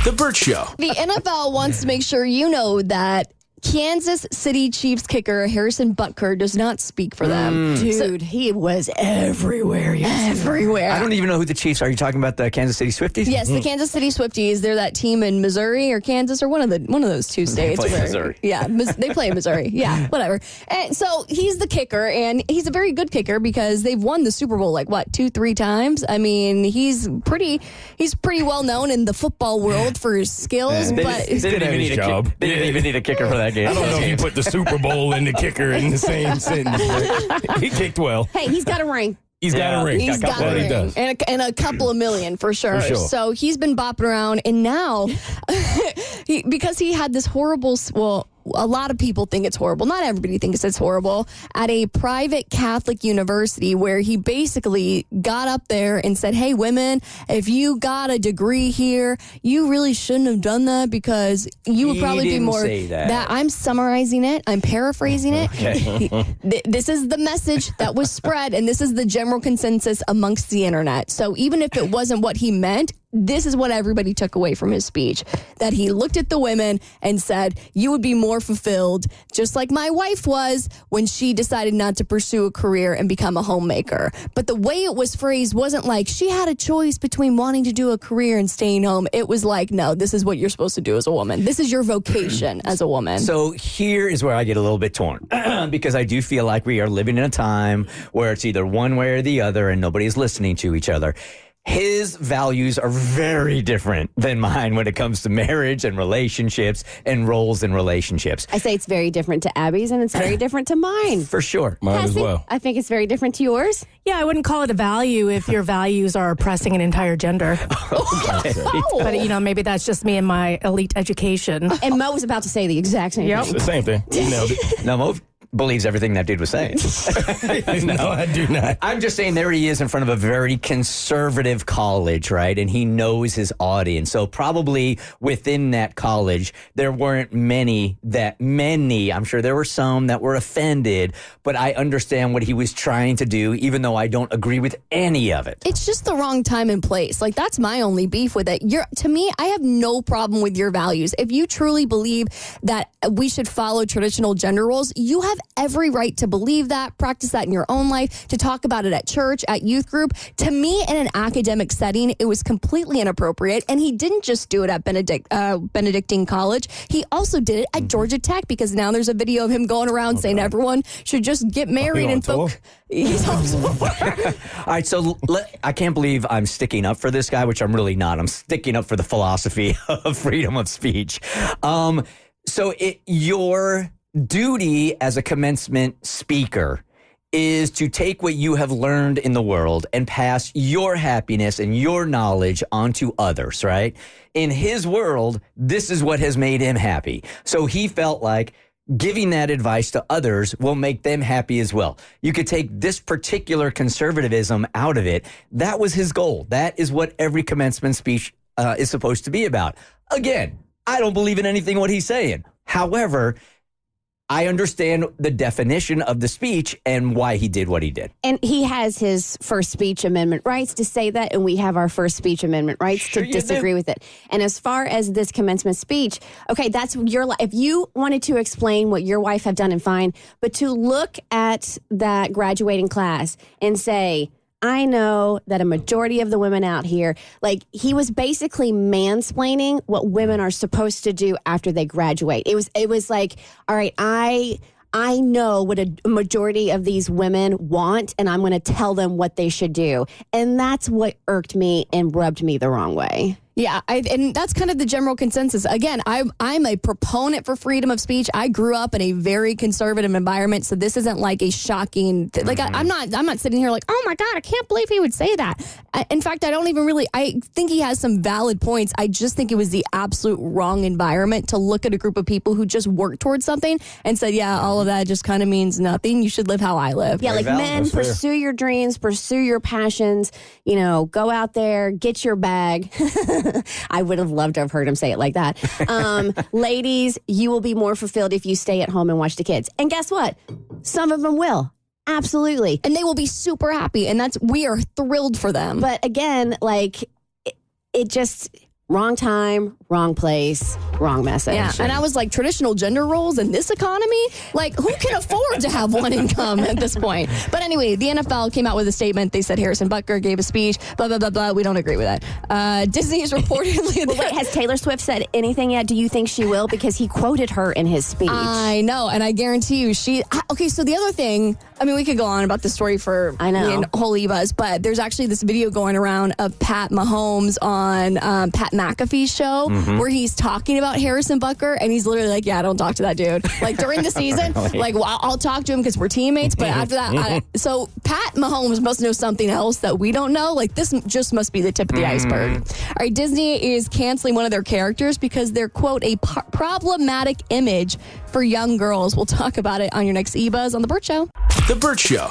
The Bert Show. The NFL wants to make sure you know that Kansas City Chiefs kicker Harrison Butker does not speak for them. Dude, he was everywhere. Everywhere. I don't even know who the Chiefs are. Are you talking about the Kansas City Swifties? Yes, the Kansas City Swifties. They're that team in Missouri or Kansas or one of those two states. They play Missouri. Yeah, they play in Missouri. Yeah, whatever. And so he's the kicker, and he's a very good kicker because they've won the Super Bowl 2-3 times. I mean, he's pretty well known in the football world for his skills. But They didn't even need a kicker for that game. I don't know if you put the Super Bowl and the kicker in the same sentence, but he kicked well. Hey, he's got a ring. He's got a ring. He's got a ring. He does. And a couple of million for sure. For sure. So he's been bopping around, and now because he had this horrible, a lot of people think it's horrible. Not everybody thinks it's horrible. At a private Catholic university where he basically got up there and said, hey, women, if you got a degree here, you really shouldn't have done that because you would probably be more. Say that. I'm summarizing it. I'm paraphrasing it. Okay. This is the message that was spread, and this is the general consensus amongst the internet. So even if it wasn't what he meant, this is what everybody took away from his speech, that he looked at the women and said, you would be more fulfilled, just like my wife was when she decided not to pursue a career and become a homemaker. But the way it was phrased wasn't like she had a choice between wanting to do a career and staying home. It was like, no, this is what you're supposed to do as a woman. This is your vocation as a woman. So here is where I get a little bit torn because I do feel like we are living in a time where it's either one way or the other and nobody's listening to each other. His values are very different than mine when it comes to marriage and relationships and roles in relationships. I say it's very different to Abby's, and it's very different to mine. For sure. Mine as Cassie, well. I think it's very different to yours. Yeah, I wouldn't call it a value if your values are oppressing an entire gender. But, maybe that's just me and my elite education. And Mo was about to say the exact same Yep. thing. The same thing. You nailed it. No, Mo believes everything that dude was saying. No, I do not. I'm just saying there he is in front of a very conservative college, right? And he knows his audience. So probably within that college, there weren't many, I'm sure there were some that were offended, but I understand what he was trying to do, even though I don't agree with any of it. It's just the wrong time and place. That's my only beef with it. To me, I have no problem with your values. If you truly believe that we should follow traditional gender roles, you have every right to believe that, practice that in your own life, to talk about it at church, at youth group. To me, in an academic setting, it was completely inappropriate. And he didn't just do it at Benedictine College. He also did it at Georgia Tech, because now there's a video of him going around saying everyone should just get married and he's on tour. All right, so I can't believe I'm sticking up for this guy, which I'm really not. I'm sticking up for the philosophy of freedom of speech. Your duty as a commencement speaker is to take what you have learned in the world and pass your happiness and your knowledge onto others, right? In his world, this is what has made him happy. So he felt like giving that advice to others will make them happy as well. You could take this particular conservatism out of it. That was his goal. That is what every commencement speech is supposed to be about. Again, I don't believe in anything what he's saying. However, I understand the definition of the speech and why he did what he did. And he has his First Speech Amendment rights to say that, and we have our First Speech Amendment rights to disagree with it. And as far as this commencement speech, okay, that's if you wanted to explain what your wife have done, and fine, but to look at that graduating class and say, I know that a majority of the women out here, he was basically mansplaining what women are supposed to do after they graduate. It was like, all right, I know what a majority of these women want, and I'm going to tell them what they should do. And that's what irked me and rubbed me the wrong way. Yeah, and that's kind of the general consensus. Again, I'm a proponent for freedom of speech. I grew up in a very conservative environment, so this isn't like a shocking. I'm not sitting here like, oh my God, I can't believe he would say that. In fact, I think he has some valid points. I just think it was the absolute wrong environment to look at a group of people who just worked towards something and said, yeah, all of that just kind of means nothing. You should live how I live. Yeah, Very valid. Men, pursue your dreams, pursue your passions. Go out there, get your bag. I would have loved to have heard him say it like that. Ladies, you will be more fulfilled if you stay at home and watch the kids. And guess what? Some of them will. Absolutely. And they will be super happy. And we are thrilled for them. But again, Wrong time, wrong place, wrong message. Yeah, and I was like, traditional gender roles in this economy? Like, who can afford to have one income at this point? But anyway, the NFL came out with a statement. They said Harrison Butker gave a speech, blah, blah, blah, blah. We don't agree with that. Disney is reportedly... Wait, has Taylor Swift said anything yet? Do you think she will? Because he quoted her in his speech. I know, and I guarantee you okay, so the other thing, I mean, we could go on about this story for holy buzz, but there's actually this video going around of Pat Mahomes on Pat McAfee's show where he's talking about Harrison Butker, and he's literally like, yeah, don't talk to that dude. Like, during the season, like, well, I'll talk to him because we're teammates, but after that, so Pat Mahomes must know something else that we don't know. Like, this just must be the tip of the iceberg. All right, Disney is canceling one of their characters because they're, quote, a problematic image for young girls. We'll talk about it on your next eBuzz on The Bert Show. The Bert Show.